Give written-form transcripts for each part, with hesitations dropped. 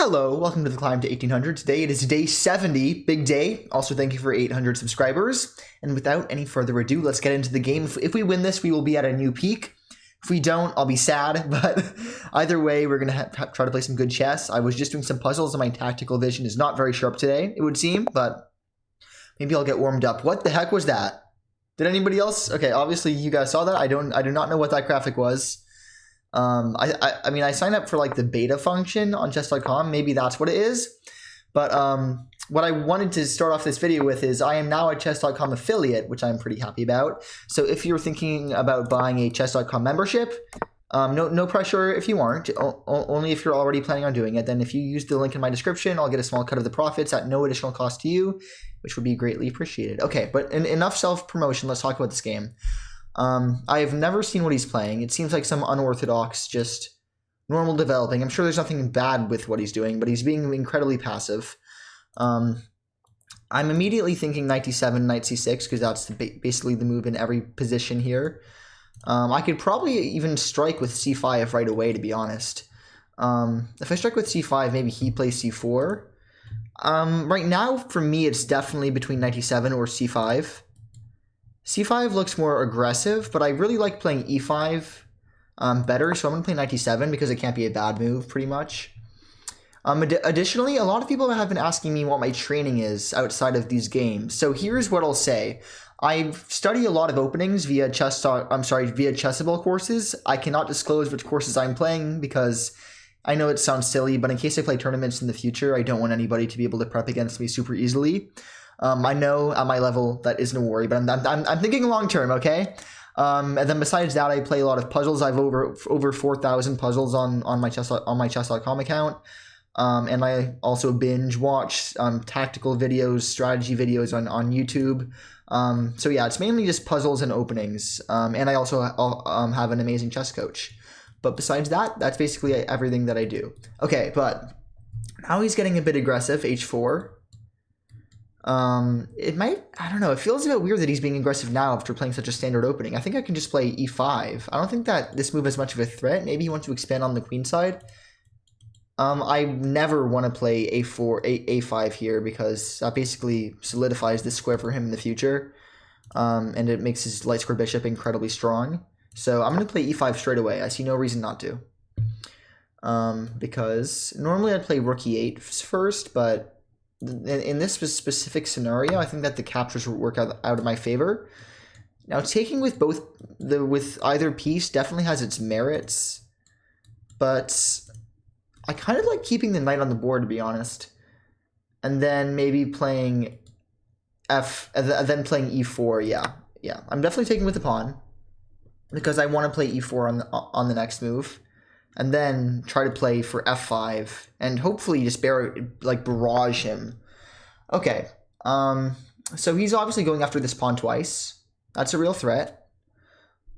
Hello, welcome to the Climb to 1800. Today it is day 70, big day. Also, thank you for 800 subscribers. And without any further ado, let's get into the game. If we win this, we will be at a new peak. If we don't, I'll be sad, but either way, we're going to try to play some good chess. I was just doing some puzzles and my tactical vision is not very sharp today, it would seem, but maybe I'll get warmed up. What the heck was that? Did anybody else? Okay, obviously you guys saw that. I do not know what that graphic was. I mean, I signed up for like the beta function on chess.com. Maybe that's what it is. But what I wanted to start off this video with is I am now a chess.com affiliate, which I'm pretty happy about. So if you're thinking about buying a chess.com membership, no pressure if you aren't, only if you're already planning on doing it. Then if you use the link in my description, I'll get a small cut of the profits at no additional cost to you, which would be greatly appreciated. Okay, but enough self-promotion. Let's talk about this game. I have never seen what he's playing. It seems like some unorthodox, just normal developing. I'm sure there's nothing bad with what he's doing, but he's being incredibly passive. I'm immediately thinking knight d7, knight c6, because that's basically the move in every position here. I could probably even strike with c5 right away, to be honest. If I strike with c5, maybe he plays c4. Right now, for me, it's definitely between knight d7 or c5. c5 looks more aggressive, but I really like playing e5 better, so I'm going to play knight d7 because it can't be a bad move, pretty much. Additionally, a lot of people have been asking me what my training is outside of these games, so here's what I'll say. I study a lot of openings via Chessable courses. I cannot disclose which courses I'm playing because I know it sounds silly, but in case I play tournaments in the future, I don't want anybody to be able to prep against me super easily. I know at my level that isn't a worry, but I'm thinking long term, okay? And then besides that, I play a lot of puzzles. I've over 4,000 puzzles on my chess.com account, and I also binge watch tactical videos, strategy videos on YouTube. So yeah, it's mainly just puzzles and openings, and I also have an amazing chess coach. But besides that, that's basically everything that I do. Okay, but now he's getting a bit aggressive. H4. It might, I don't know, it feels a bit weird that he's being aggressive now after playing such a standard opening. I think I can just play e5. I don't think that this move is much of a threat. Maybe he wants to expand on the queen side. I never want to play a5 here because that basically solidifies this square for him in the future. And it makes his light square bishop incredibly strong. So I'm going to play e5 straight away. I see no reason not to. Because normally I'd play rook e8 first, but in this specific scenario, I think that the captures will work out of my favor. Now, taking with either piece definitely has its merits, but I kind of like keeping the knight on the board, to be honest, and then maybe playing then playing e4. Yeah, I'm definitely taking with the pawn because I want to play e4 on the next move. And then try to play for f5 and hopefully just barrage him. Okay, so he's obviously going after this pawn twice. That's a real threat.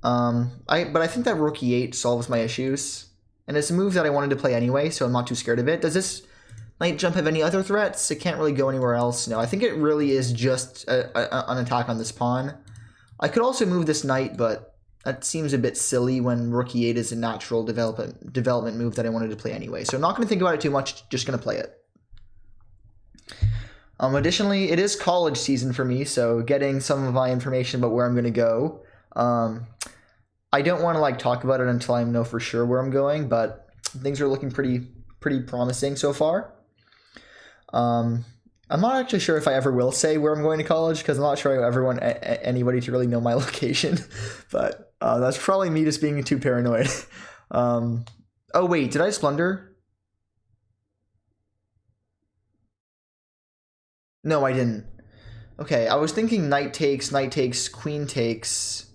But I think that rook e8 solves my issues. And it's a move that I wanted to play anyway, so I'm not too scared of it. Does this knight jump have any other threats? It can't really go anywhere else. No, I think it really is just an attack on this pawn. I could also move this knight, but that seems a bit silly when rook e8 is a natural development move that I wanted to play anyway. So I'm not going to think about it too much, just going to play it. Additionally, it is college season for me, so getting some of my information about where I'm going to go. I don't want to talk about it until I know for sure where I'm going, but things are looking pretty promising so far. I'm not actually sure if I ever will say where I'm going to college because I'm not sure I ever want anybody to really know my location, but that's probably me just being too paranoid. Oh wait, did I just blunder? No, I didn't. Okay, I was thinking knight takes, queen takes,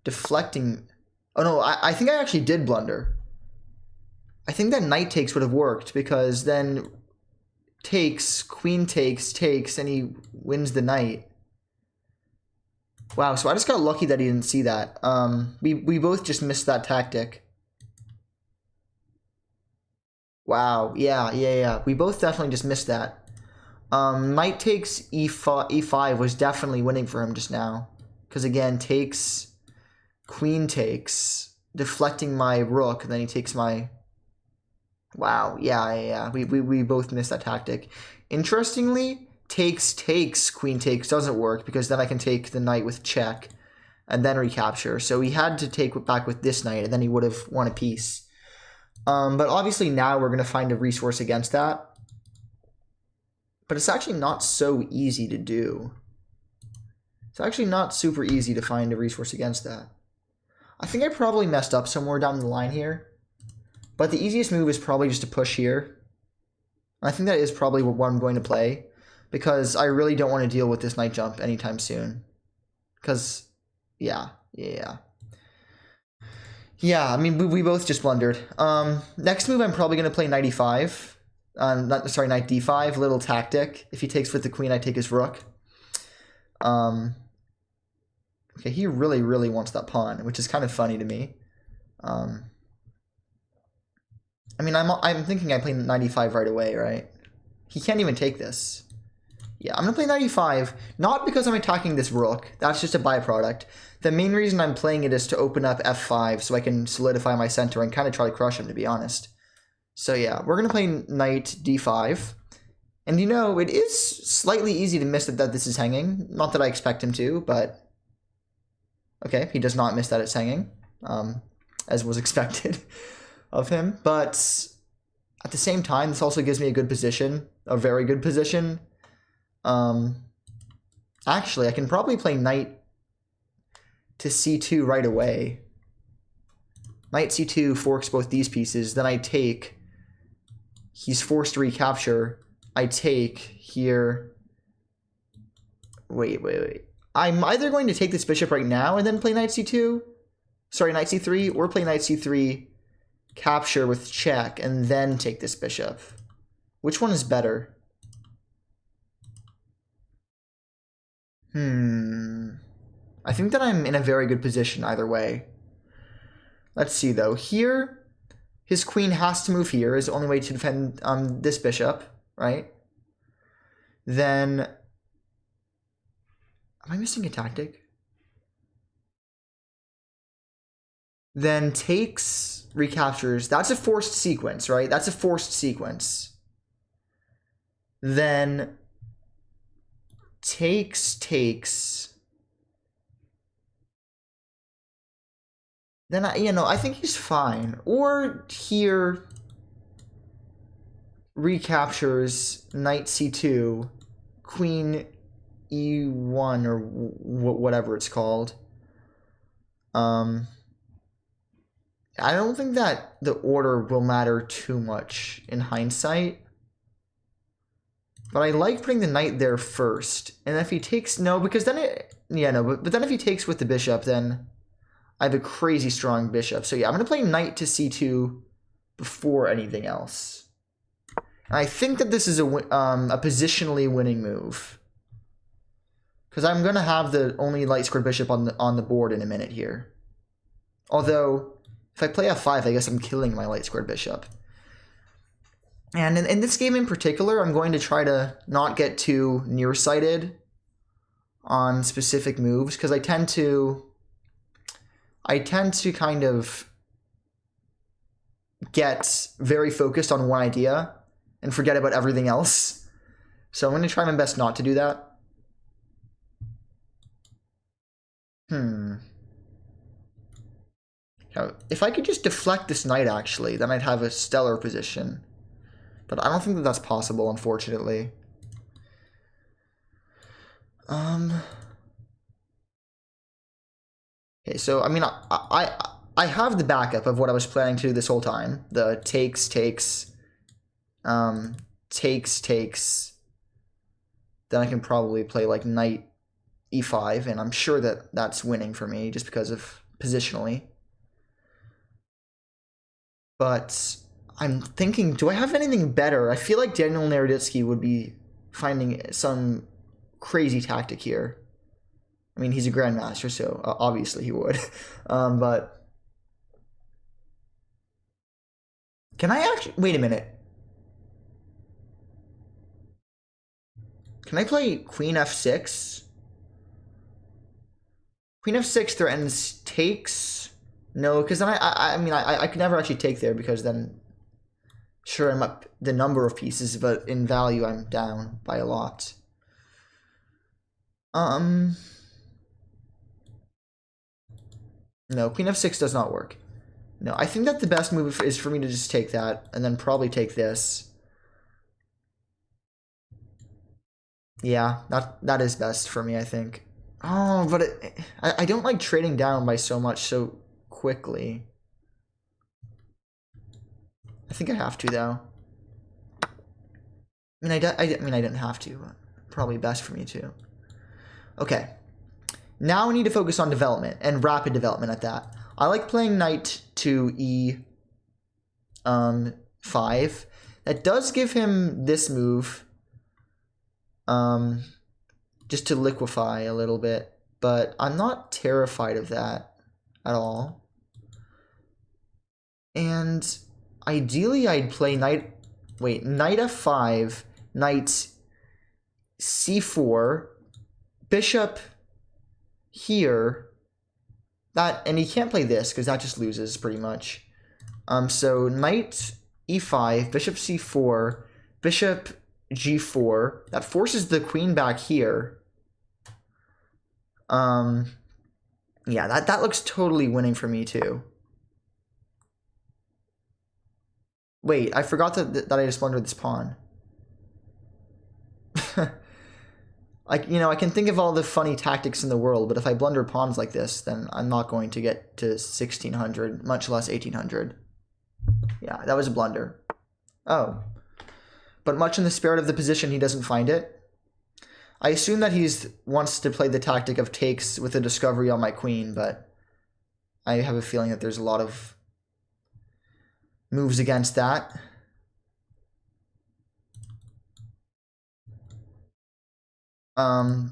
deflecting. Oh no, I think I actually did blunder. I think that knight takes would have worked because then takes, queen takes, and he wins the knight. Wow, so I just got lucky that he didn't see that. We both just missed that tactic. Wow, yeah. We both definitely just missed that. Knight takes e5 was definitely winning for him just now. Because again, takes, queen takes, deflecting my rook, and then he takes my Wow, yeah. We both missed that tactic. Interestingly, takes, queen takes doesn't work because then I can take the knight with check and then recapture. So he had to take back with this knight and then he would have won a piece. But obviously now we're going to find a resource against that. But it's actually not so easy to do. It's actually not super easy to find a resource against that. I think I probably messed up somewhere down the line here. But the easiest move is probably just to push here. I think that is probably what I'm going to play. Because I really don't want to deal with this knight jump anytime soon. Because, yeah. Yeah, I mean, we both just blundered. Next move, I'm probably going to play knight e5. Knight d5, little tactic. If he takes with the queen, I take his rook. Okay, he really wants that pawn, which is kind of funny to me. I mean, I'm thinking I play knight e5 right away, right? He can't even take this. Yeah, I'm going to play knight e5, not because I'm attacking this rook. That's just a byproduct. The main reason I'm playing it is to open up f5 so I can solidify my center and kind of try to crush him, to be honest. So yeah, we're going to play knight d5. And you know, it is slightly easy to miss that this is hanging. Not that I expect him to, but... Okay, he does not miss that it's hanging, as was expected of him. But at the same time, this also gives me a good position, a very good position. Actually, I can probably play knight to c2 right away. Knight c2 forks both these pieces. Then I take. He's forced to recapture. I take here. Wait. I'm either going to take this bishop right now and then play knight c2. Sorry, knight c3, or play knight c3, capture with check, and then take this bishop. Which one is better? I think that I'm in a very good position either way. Let's see, though. Here, his queen has to move here. Is the only way to defend this bishop, right? Then... Am I missing a tactic? Then takes, recaptures. That's a forced sequence, right? That's a forced sequence. Then takes. Then I think he's fine. Or here recaptures knight c2, queen e1 or whatever it's called. I don't think that the order will matter too much in hindsight. But I like putting the knight there first. And if he takes... No, because then it... Yeah, no, but then if he takes with the bishop, then I have a crazy strong bishop. So yeah, I'm going to play knight to c2 before anything else. And I think that this is a positionally winning move. Because I'm going to have the only light squared bishop on the board in a minute here. Although, if I play f5, I guess I'm killing my light squared bishop. And in this game in particular, I'm going to try to not get too nearsighted on specific moves, because I tend to kind of get very focused on one idea and forget about everything else. So I'm going to try my best not to do that. Now, if I could just deflect this knight, actually, then I'd have a stellar position. But I don't think that that's possible, unfortunately. Okay, so, I mean, I have the backup of what I was planning to do this whole time. The takes. Then I can probably play, like, knight e5, and I'm sure that that's winning for me, just because of positionally. But I'm thinking, do I have anything better? I feel like Daniel Naroditsky would be finding some crazy tactic here. I mean, he's a grandmaster, so obviously he would. But can I actually... Wait a minute. Can I play queen f6? Queen f6 threatens takes... No, because then I mean, I could never actually take there, because then Sure, I'm up the number of pieces, but in value, I'm down by a lot. No, queen f6 does not work. No, I think that the best move is for me to just take that, and then probably take this. Yeah, that is best for me, I think. Oh, but I don't like trading down by so much so quickly. I think I have to, though. I mean, I didn't have to, but probably best for me, too. Okay. Now we need to focus on development, and rapid development at that. I like playing knight to e5. That does give him this move, just to liquefy a little bit, but I'm not terrified of that at all. And ideally, I'd play knight f5, knight c4, bishop here. That, and he can't play this because that just loses pretty much. So knight e5, bishop c4, bishop g4. That forces the queen back here. Yeah, that looks totally winning for me too. Wait, I forgot that I just blundered this pawn. I can think of all the funny tactics in the world, but if I blunder pawns like this, then I'm not going to get to 1600, much less 1800. Yeah, that was a blunder. Oh. But much in the spirit of the position, he doesn't find it. I assume that he wants to play the tactic of takes with a discovery on my queen, but I have a feeling that there's a lot of moves against that.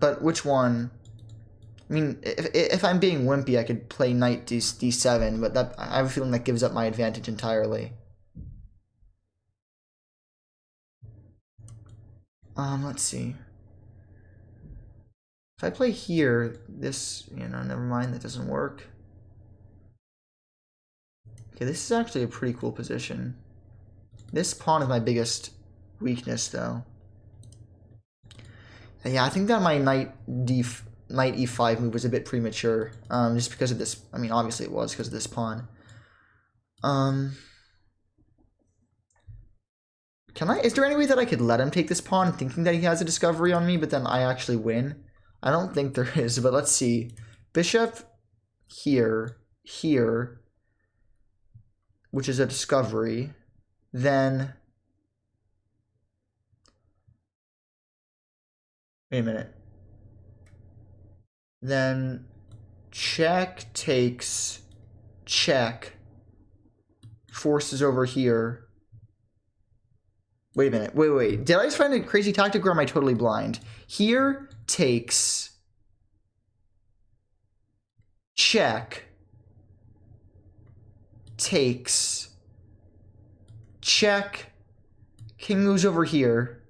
But which one? I mean, if I'm being wimpy, I could play knight d7, but that I have a feeling that gives up my advantage entirely. Let's see. If I play here, this, never mind, that doesn't work. Okay, this is actually a pretty cool position. This pawn is my biggest weakness, though. And yeah, I think that my knight e5 move was a bit premature, just because of this. I mean, obviously it was because of this pawn. Is there any way that I could let him take this pawn, thinking that he has a discovery on me, but then I actually win? I don't think there is, but let's see. Bishop here, which is a discovery. Then, wait a minute. Then check takes, check, forces over here. Wait a minute. Wait. Did I just find a crazy tactic, or am I totally blind? Here takes, check, takes, check, king moves over here.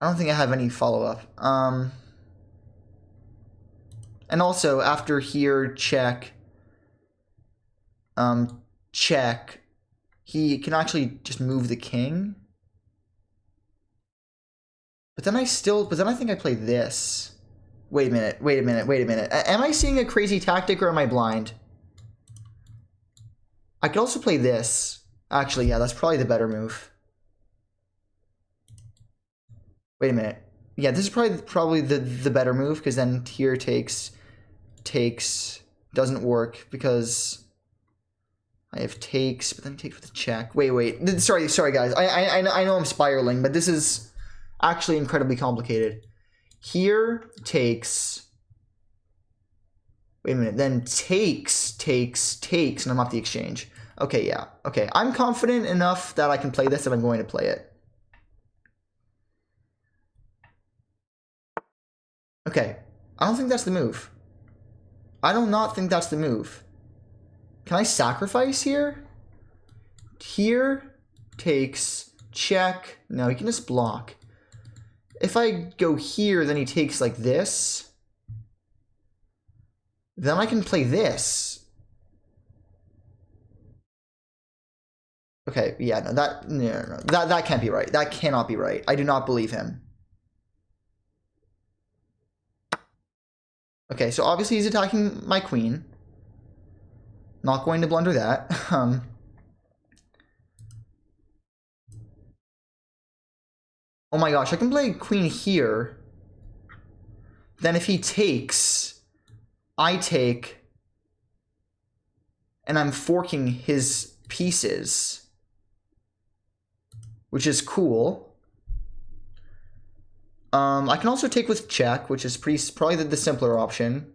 I don't think I have any follow-up. And also, after here, check, check, he can actually just move the king. But then I think I play this. Wait a minute. Am I seeing a crazy tactic, or am I blind? I could also play this. Actually, yeah, that's probably the better move. Wait a minute. Yeah, this is probably the better move, because then here takes doesn't work because I have takes, but then he takes with a check. Wait. Sorry guys. I know I'm spiraling, but this is actually incredibly complicated. Here takes. Wait a minute. Then takes, and I'm off the exchange. Okay, yeah. Okay, I'm confident enough that I can play this if I'm going to play it. Okay, I don't think that's the move. I do not think that's the move. Can I sacrifice here? Here takes, check. No, he can just block. If I go here, then he takes like this. Then I can play this. Okay, yeah, no, no. That can't be right. That cannot be right. I do not believe him. Okay, so obviously he's attacking my queen. Not going to blunder that. Oh my gosh, I can play queen here. Then if he takes, I take, and I'm forking his pieces, which is cool. I can also take with check, which is probably the simpler option.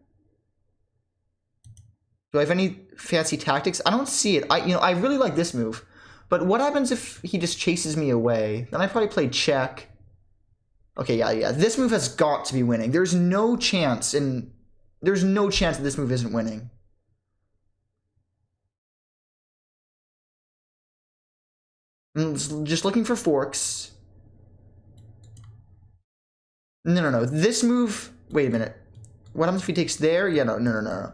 Do I have any fancy tactics? I don't see it. I really like this move. But what happens if he just chases me away? Then I probably play check. Okay, yeah. This move has got to be winning. There's no chance that this move isn't winning. I'm just looking for forks. No. This move... Wait a minute. What happens if he takes there? Yeah, no.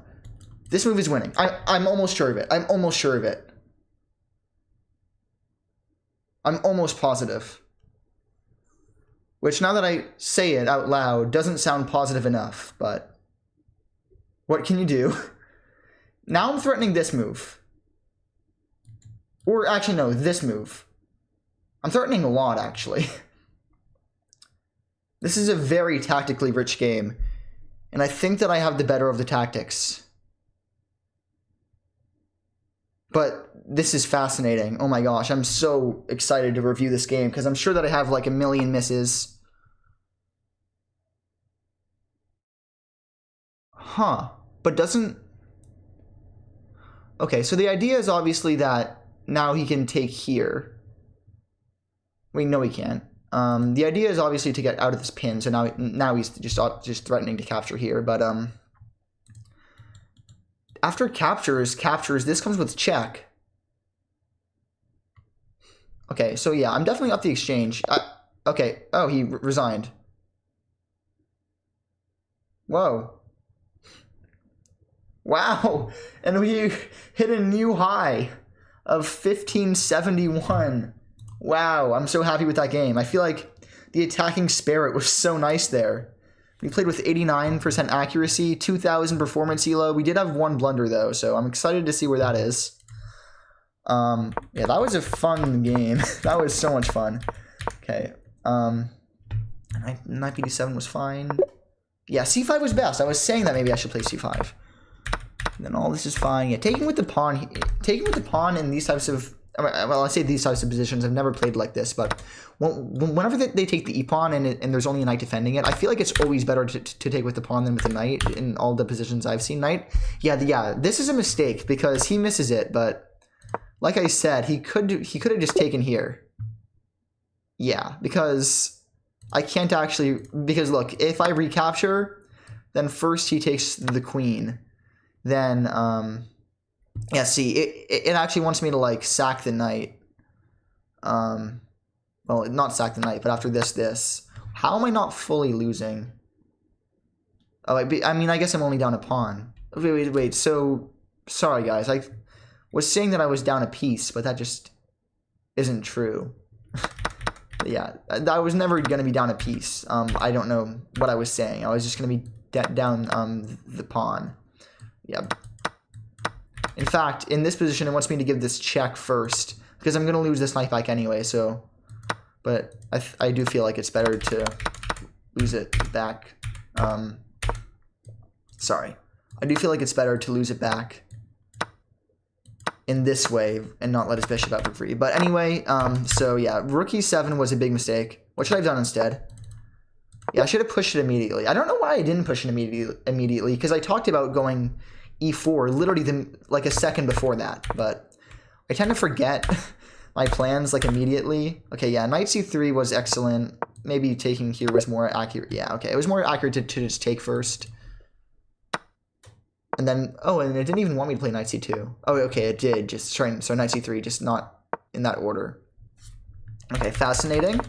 This move is winning. I'm almost sure of it. I'm almost positive. Which, now that I say it out loud, doesn't sound positive enough, but... What can you do? Now I'm threatening this move. Or, actually, no, this move. I'm threatening a lot, actually. This is a very tactically rich game, and I think that I have the better of the tactics. But this is fascinating. Oh my gosh, I'm so excited to review this game, because I'm sure that I have like a million misses. Huh. But doesn't... Okay, so the idea is obviously that now he can take here. Wait, no he can't. The idea is obviously to get out of this pin, so now he's just threatening to capture here, but after captures, this comes with check. Okay, so yeah, I'm definitely up the exchange. Okay, oh, he resigned. Whoa. Wow, and we hit a new high of 1571. Wow, I'm so happy with that game. I feel like the attacking spirit was so nice there. We played with 89% accuracy, 2,000 performance elo. We did have one blunder though, so I'm excited to see where that is. Yeah, that was a fun game. That was so much fun. Okay, knight b7 was fine. Yeah, c5 was best. I was saying that maybe I should play c5. And then all this is fine. Yeah, taking with the pawn in these types of... Well, I say these types of positions. I've never played like this, but whenever they take the e-pawn and there's only a knight defending it, I feel like it's always better to take with the pawn than with the knight in all the positions I've seen knight. Yeah, this is a mistake because he misses it, but like I said, he could have just taken here. Yeah, because I can't actually... Because look, if I recapture, then first he takes the queen. Then, yeah, see, it actually wants me to, like, sack the knight. Well, not sack the knight, but after this. How am I not fully losing? Oh, I mean, I guess I'm only down a pawn. Wait, so... Sorry, guys, I was saying that I was down a piece, but that just isn't true. Yeah, I was never going to be down a piece. I don't know what I was saying. I was just going to be down the pawn. Yeah. In fact, in this position, it wants me to give this check first because I'm going to lose this knight back anyway. So, but I do feel like it's better to lose it back. Sorry, I do feel like it's better to lose it back in this way and not let his bishop out for free. But anyway, so yeah, rook e7 was a big mistake. What should I have done instead? Yeah, I should have pushed it immediately. I don't know why I didn't push it immediately because I talked about going e4 literally like a second before that, but I tend to forget my plans like immediately. Okay, yeah, knight c3 was excellent. Maybe taking here was more accurate. Yeah, okay, it was more accurate to just take first. And then, oh, and it didn't even want me to play knight c2. Oh, okay, it did. Just trying, so knight c3, just not in that order. Okay, fascinating.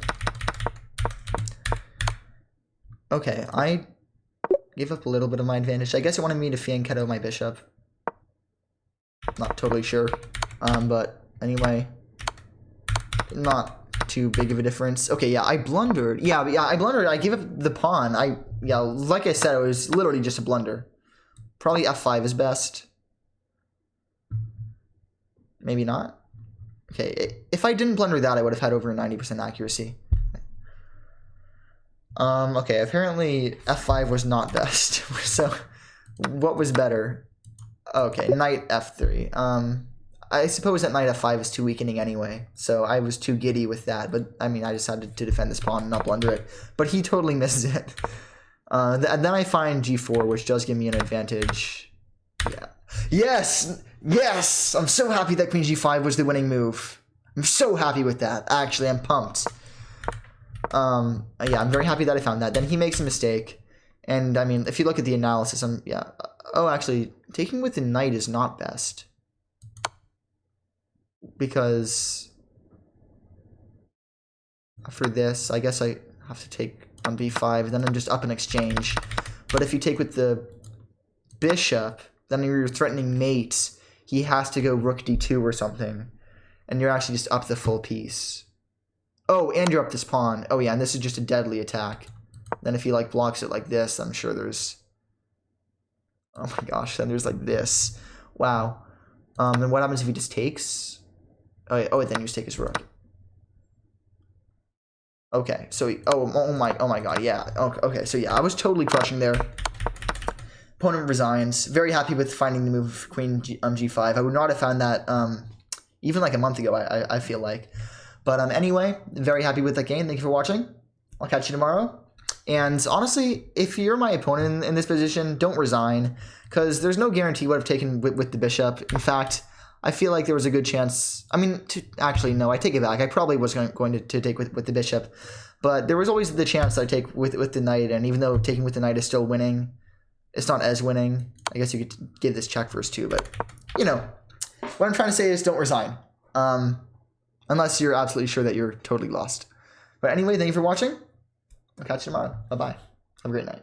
Okay, I gave up a little bit of my advantage. I guess it wanted me to fianchetto my bishop. Not totally sure. But anyway. not too big of a difference. Okay, yeah, I blundered. Yeah, I blundered. I gave up the pawn. Like I said, it was literally just a blunder. Probably f5 is best. Maybe not. Okay, if I didn't blunder that, I would have had over 90% accuracy. Okay, apparently f5 was not best. So, what was better? Okay, knight f3. I suppose that knight f5 is too weakening anyway, so I was too giddy with that, but I mean, I decided to defend this pawn and not blunder it. But he totally misses it. And then I find g4, which does give me an advantage. Yeah. Yes! Yes! I'm so happy that queen g5 was the winning move. I'm so happy with that. Actually, I'm pumped. Yeah, I'm very happy that I found that. Then he makes a mistake. And, I mean, if you look at the analysis, yeah. Oh, actually, taking with the knight is not best. Because for this, I guess I have to take on b5, then I'm just up in exchange. But if you take with the bishop, then you're threatening mate. He has to go rook d2 or something. And you're actually just up the full piece. Oh, and you're up this pawn. Oh yeah, and this is just a deadly attack. Then if he like blocks it like this, I'm sure there's... Oh my gosh, then there's like this. Wow. Then what happens if he just takes? Oh, then you just take his rook. Okay, so oh my god, yeah. Okay, so yeah, I was totally crushing there. Opponent resigns. Very happy with finding the move queen g5. I would not have found that even like a month ago. I feel like, but anyway, very happy with that game. Thank you for watching. I'll catch you tomorrow. And honestly, if you're my opponent in this position, don't resign, because there's no guarantee what I've taken with the bishop. In fact, I feel like there was a good chance. I mean, actually, no, I take it back. I probably was going to take with the bishop, but there was always the chance that I take with the knight. And even though taking with the knight is still winning, it's not as winning. I guess you could give this check first too, but you know what I'm trying to say is don't resign, unless you're absolutely sure that you're totally lost. But anyway, thank you for watching. I'll catch you tomorrow. Bye bye. Have a great night.